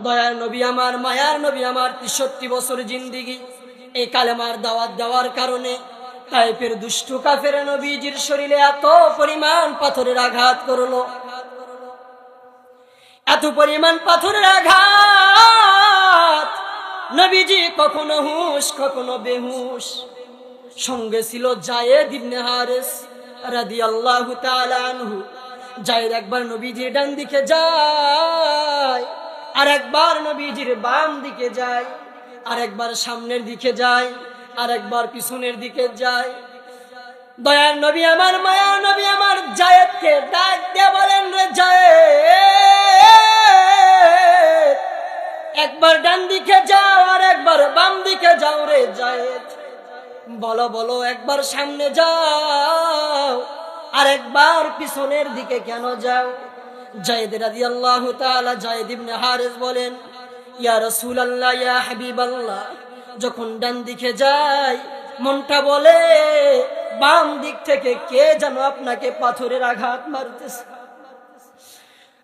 দয়ার নবী আমার, মায়ার নবী আমার 63 বছর জিন্দেগি এই কালেমার দাওয়াত দেওয়ার কারণে তায়েফের দুষ্ট কাফের নবীজির শরীরে এত পরিমাণ পাথরের আঘাত করলো, এত পরিমাণ পাথরের আঘাত, নবীজি কখনো হুঁশ কখনো বেহুশ। সঙ্গে ছিল যায়েদ ইবনে হারেস রাদিয়াল্লাহু তাআলা আনহু। যায়েদ একবার নবীজির ডান দিকে যায়, আর একবার নবীজির বাম দিকে যায়, আর একবার সামনের দিকে যায়, আর একবার পিছনের দিকে যায়। দয়ার নবী আমার, মায়ার নবী আমার যায়েদকে ডাক দিয়ে বলেন, রে যায়েদ, একবার ডান দিকে যাও আর একবার বাম দিকে যাও রে যায়েদ। বলো বলো, একবার সামনে যাও আর একবার পিছনের দিকে কেন যাও? যায়েদ রাদিয়াল্লাহু তাআলা যায়েদ ইবনে হারেস বলেন, ইয়া রাসূলুল্লাহ, ইয়া হাবিবাল্লাহ, যখন ডান দিকে যাই মনটা বলে বাম দিক থেকে কে যেন আপনাকে পাথরের আঘাত মারতেছে,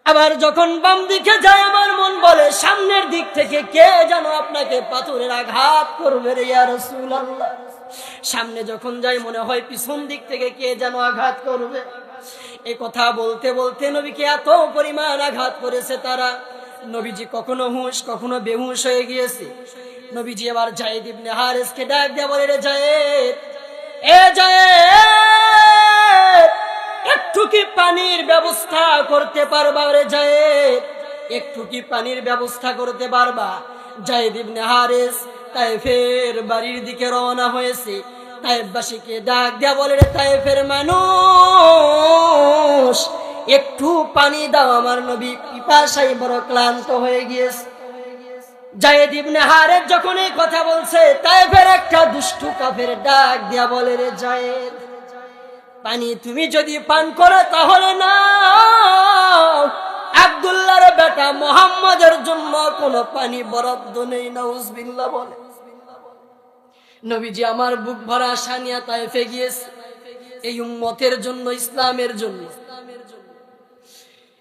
আবার যখন বাম দিকে যায় আমার মন বলে সামনের দিক থেকে কে যেন আপনাকে পাথরের আঘাত করবে রে ইয়া রাসূলুল্লাহ। সামনে যখন যাই মনে হয় পিছন দিক থেকে কে যেন আঘাত করবে। এই কথা বলতে বলতে নবীকে এত পরিমাণ আঘাত করেছে তারা, নবীজি কখনো হুঁশ কখনো বেহুশ হয়ে গিয়েছে। নবীজি এবার যায়েদ ইবনে হারেসকে ডাক দিয়ে বলে, রে যায়েদ, এ যায়েদ, একটু কি পানির ব্যবস্থা করতে পারবা রে যায়েদ? একটু কি পানির ব্যবস্থা করতে পারবা? যায়েদ ইবনে হারেস তায়েফের বাড়ির দিকে রওনা হয়েছে। তায়েফবাসীকে ডাক দিয়া বলে, রে তায়েফের মানুষ, একটু পানি দাও, আমার নবী পিপাসায় বড় ক্লান্ত হয়ে গিয়েছে। যায়েদ ইবনে হারেস যখন এই কথা বলছে, তায়েফের একটা দুষ্টু কাফের ডাক দিয়া বলে, রে যায়েদ, পানি তুমি যদি পান করো তাহলে না, আব্দুল্লাহর বেটা মুহাম্মদের জন্য কোনো পানি বরাদ্দ নেই। নাউজুবিল্লাহ বলে। নবীজি আমার বুক ভরা আশা নিয়ে তায়েফে গিয়েছে এই উম্মতের জন্য, ইসলামের জন্য।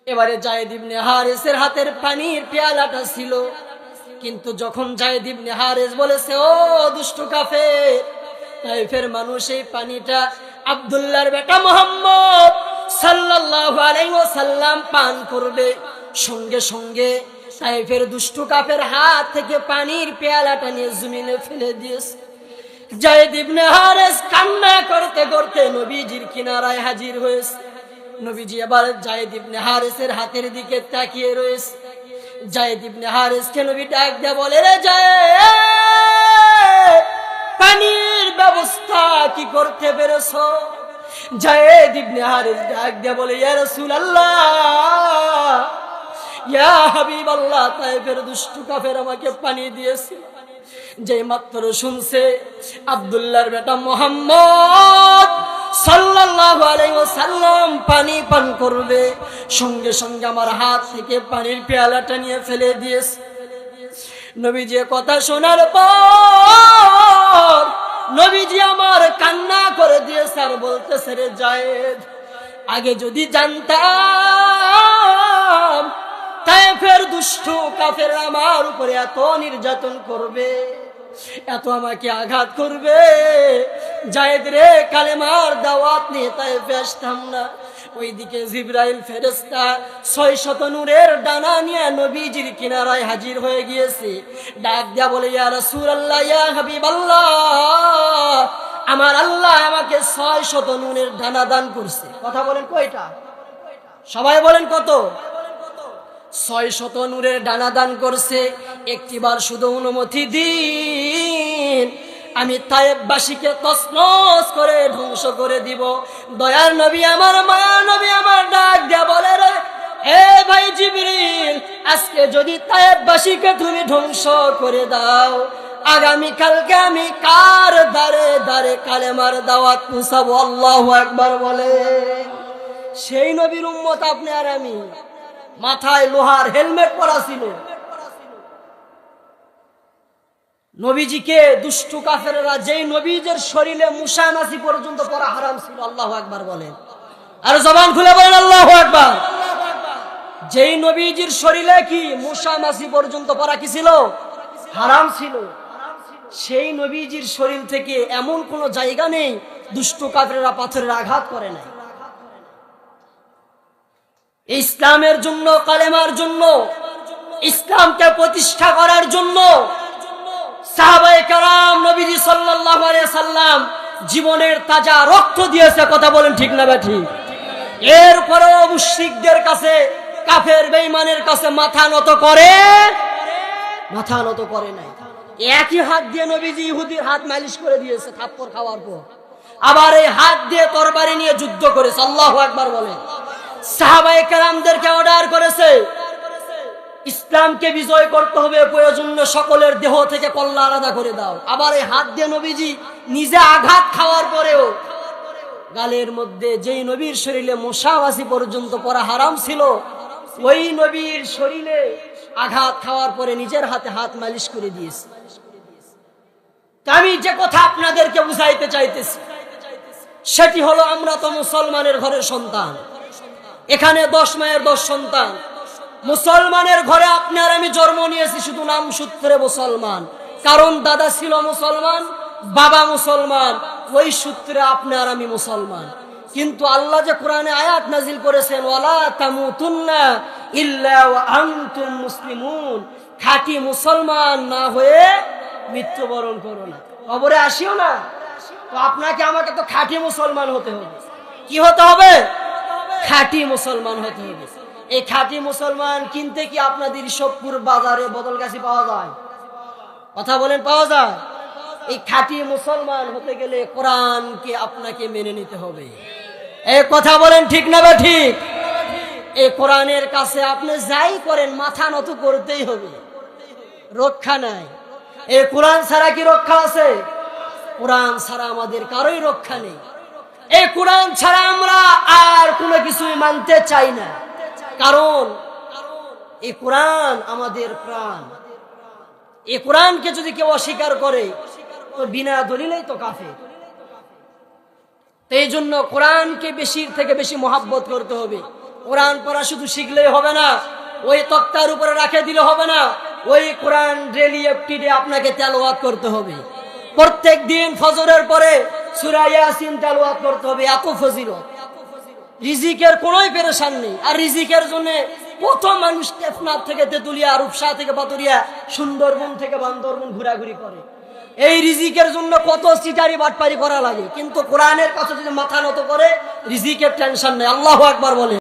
এবারে যায়েদ ইবনে হারেসের হাতের পানির পেয়ালাটা ছিল, কিন্তু যখন যায়েদ ইবনে হারেস বলেছে, ও দুষ্টু কাফের, তায়েফের মানুষ এই পানিটা আব্দুল্লাহর বেটা মুহাম্মদ সাল্লাল্লাহু আলাইহি ওয়াসাল্লাম পান করবে, সঙ্গে সঙ্গে তায়েফের দুষ্টু কাফের হাত থেকে পানির পেয়ালাটা নিয়ে জমিনে ফেলে দিয়েছে। যায়েদ ইবনে হারেস কান্না করতে করতে নবীজির কিনারায় হাজির হয়েছে। নবীজি এবার যায়েদ ইবনে হারেসের হাতের দিকে তাকিয়ে রয়েছে। যায়েদ ইবনে হারেসকে নবী ডাক দিয়ে বলে, রে যায়েদ, পানির ব্যবস্থা কি করতে পেরেছো? যায়েদ ইবনে হারেস ডাক দিয়ে বলে, ইয়া রাসূলুল্লাহ, ইয়া হাবিবাল্লাহ, তায়েফের দুষ্টু কাফের আমাকে পানি দিয়েছে। যে মাত্র শুনছে আব্দুল্লাহর বেটা মুহাম্মদ সাল্লাল্লাহু আলাইহি ওয়াসাল্লাম পানি পান করবে, সঙ্গে সঙ্গে আমার হাত থেকে পানির পেয়ালাটা নিয়ে ফেলে দিয়েছে। নবীজি কথা শোনার পর নবীজি আমার কান্না করে দিয়েছে আর বলতেছে, রে যায়েদ, আগে যদি জানতাম তায়েফের দুষ্টু কাফের আমার উপরে এত নির্যাতন করবে, এত আমাকে আঘাত করবে, যায়েদ রে, কালেমার দাওয়াত নিয়ে তায়েফে আসতাম না। ওইদিকে জিবরাইল ফেরেশতা 600 নূরের ডানা নিয়ে নবীজির কিনারায় হাজির হয়ে গিয়েছে। ডাক দিয়া বলে, ইয়া রাসূলুল্লাহ, ইয়া হাবিবাল্লাহ, আমার আল্লাহ আমাকে 600 নূরের ডানা দান করছে। কথা বলেন কয়টা? সবাই বলেন কত? 600 নূরের ডানা দান করছে। একটিবার শুধু অনুমতি দিন, আমি তায়েফবাসীকে তছনছ করে ধ্বংস করে দিব। দয়ার নবী আমার, মায়ার নবী আমার ডাক দিয়া বলে, রে হে ভাই জিবরিল, আজকে যদি তায়েফবাসীকে তুমি ধ্বংস করে দাও, আগামী কালকে আমি কার দ্বারে দ্বারে কালেমার দাওয়াত পৌঁছাবো? আল্লাহু আকবার বলে। সেই নবীর উম্মত আপনি আর আমি। মাথায় লোহার হেলমেট পরা ছিল। নবীজিকে দুষ্টু কাফেররা, যেই নবীজের শরীরে মুসা নাসি পর্যন্ত পরা হারাম ছিল। আল্লাহু আকবার বলেন, আর জবান খুলে বলেন আল্লাহু আকবার। যেই নবীজির শরীরে কি মশা মাছি পর্যন্ত পরা কি ছিল? হারাম ছিল। সেই নবীজির শরীর থেকে এমন কোন জায়গা নেই দুষ্ট কাফেররা পাথরের আঘাত করে নাই। ইসলামের জন্য, কালেমার জন্য, ইসলামকে প্রতিষ্ঠা করার জন্য সাহাবায়ে কেরাম নবীজি সাল্লাল্লাহু আলাইহি সাল্লাম জীবনের তাজা রক্ত দিয়েছে। কথা বলেন ঠিক না ঠিক? এরপরেও মুশরিকদের কাছে, কাফের বেঈমানের কাছে মাথা নত করে নাই। একই হাত দিয়ে নবীজি ইহুদির হাত মালিশ করে দিয়েছে থাপ্পড় খাওয়ার পর। আবার এই হাত দিয়ে তরবারি নিয়ে যুদ্ধ করেছে। আল্লাহু আকবার বলেন। সাহাবায়ে কেরামদেরকে অর্ডার করেছে ইসলামকে বিজয় করতে হবে, প্রয়োজনে সকলের দেহ থেকে কল্লা আলাদা করে দাও। আবার এই হাত দিয়ে নবীজি নিজে আঘাত খাওয়ার পরেও গালের মধ্যে যেই নবীর শরীরে মশা মাছি পর্যন্ত পরা হারাম ছিল, ওই নবীর শরীরে আঘাত খাওয়ার পরে নিজের হাতে হাত মালিশ করে দিয়েছে। আমি যে কথা আপনাদেরকে বুঝাইতে চাইতেছি সেটি হলো, আমরা তো মুসলমানের ঘরের সন্তান। এখানে 10 মায়ের 10 সন্তান। মুসলমানের ঘরে আপনি আর আমি জন্ম নিয়েছি শুধু নাম সূত্রে মুসলমান, কারণ দাদা ছিল মুসলমান, বাবা মুসলমান, ওই সূত্রে আপনি আর আমি মুসলমান। কিন্তু আল্লাহ যে কোরআনে আয়াত নাজিল করেছেন, ওয়ালা তামুতুন্না ইল্লা ওয়া আনতুম মুসলিমুন, খাঁটি মুসলমান না হয়ে মৃত্যুবরণ করো না, কবরে আসিও না। তো আপনাকে আমাকে তো খাঁটি মুসলমান হতে হবে। কি হতে হবে? খাঁটি মুসলমান হতে হবে। এই খাঁটি মুসলমান কিনতে কি আপনাদের ঈশ্বরপুর বাজারে বদলগাছি পাওয়া যায়? কথা বলেন, পাওয়া যায়? এই খাঁটি মুসলমান হতে গেলে কোরআনকে আপনাকে মেনে নিতে হবে। এই কথা বলেন ঠিক না বা ঠিক? এই কোরআনের কাছে আপনি যাই করেন মাথা নত করতেই হবে, রক্ষা নাই। এই কোরআন ছাড়া কি রক্ষা আছে? কোরআন ছাড়া আমাদের কারোই রক্ষা নেই। এই কোরআন ছাড়া আমরা আর কোনো কিছুই মানতে চাই না, কারণ এই কোরআন আমাদের প্রাণ। এই কোরআনকে যদি কেউ অস্বীকার করে তো বিনা দলিলেই তো কাফের। এই জন্য কোরআনকে বেশির থেকে বেশি মহব্বত করতে হবে। কোরআন পড়া শুধু শিখলেই হবে না, ওই তক্তার উপরে রাখে দিলে হবে না, ওই কোরআন ডেইলি এভরিডে আপনাকে তেলাওয়াত করতে হবে। প্রত্যেক দিন ফজরের পরে সূরা ইয়াসিন তেলাওয়াত করতে হবে। এত ফজিলত। রিজিকের কোনোই পেরেশান নেই। আর রিজিকের জন্য কত মানুষ টেকনাফ থেকে তেতুলিয়া, রূপসা থেকে পাতুরিয়া, সুন্দরবন থেকে বান্দরবন ঘোরাঘুরি করে। এই রিজিকের জন্য কত চিটারি বাটপারি করা লাগে, কিন্তু কোরআনের কাছে যদি মাথা নত করে রিজিকের টেনশন নেই। আল্লাহু আকবার বলে।